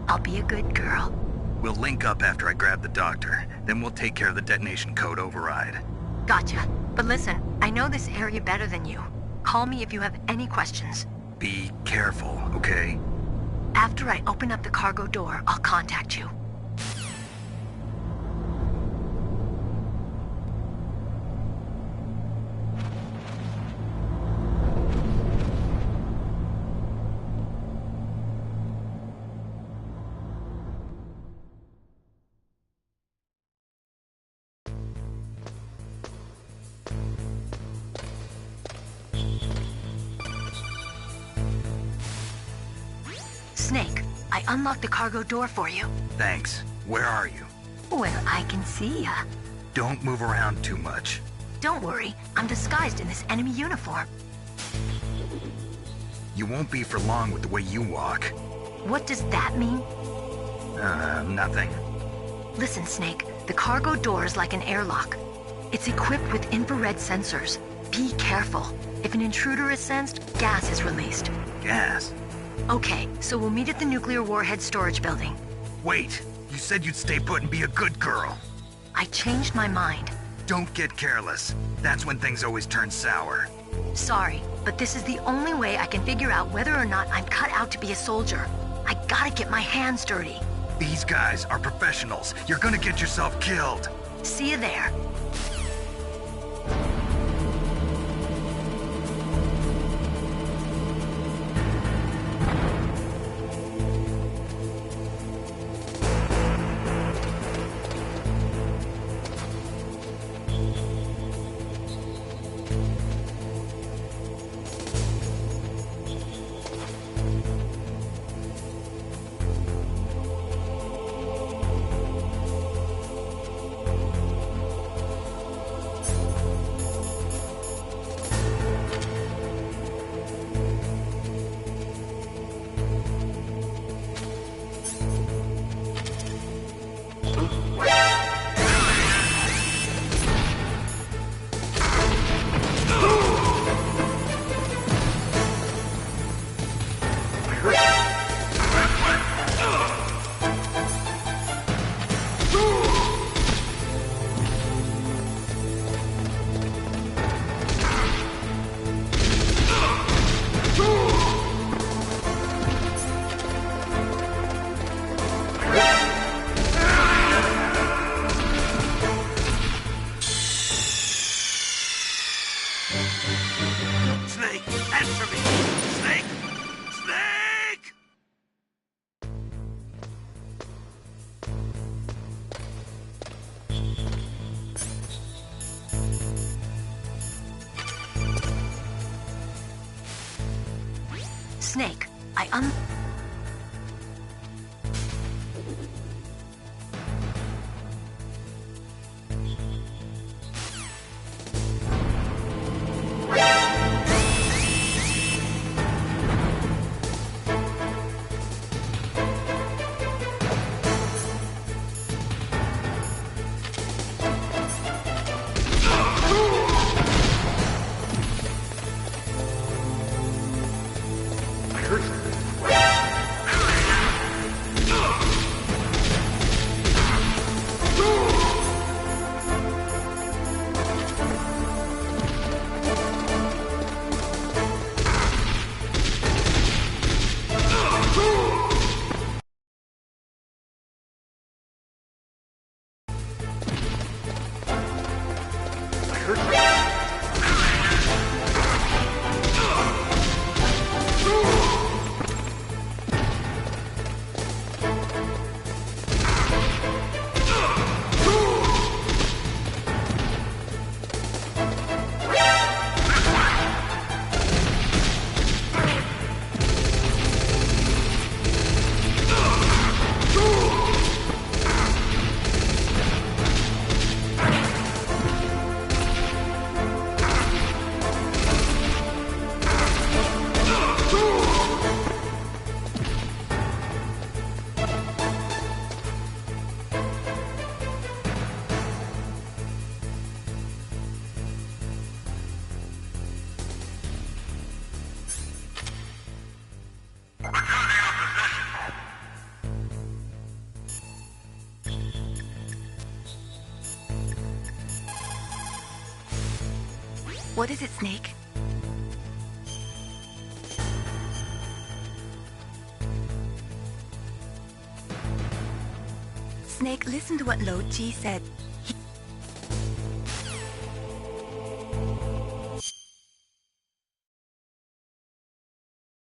I'll be a good girl. We'll link up after I grab the doctor. Then we'll take care of the detonation code override. Gotcha. But listen, I know this area better than you. Call me if you have any questions. Be careful, okay? After I open up the cargo door, I'll contact you. Snake, I unlocked the cargo door for you. Thanks. Where are you? Where I can see ya. Don't move around too much. Don't worry, I'm disguised in this enemy uniform. You won't be for long with the way you walk. What does that mean? Nothing. Listen, Snake, the cargo door is like an airlock. It's equipped with infrared sensors. Be careful. If an intruder is sensed, gas is released. Gas? Okay, so we'll meet at the nuclear warhead storage building. Wait, you said you'd stay put and be a good girl. I changed my mind. Don't get careless. That's when things always turn sour. Sorry, but this is the only way I can figure out whether or not I'm cut out to be a soldier. I gotta get my hands dirty. These guys are professionals. You're gonna get yourself killed. See you there. Snake, answer me! Snake! Snake! Snake, What is it, Snake? Snake, listen to what Lo Chi said.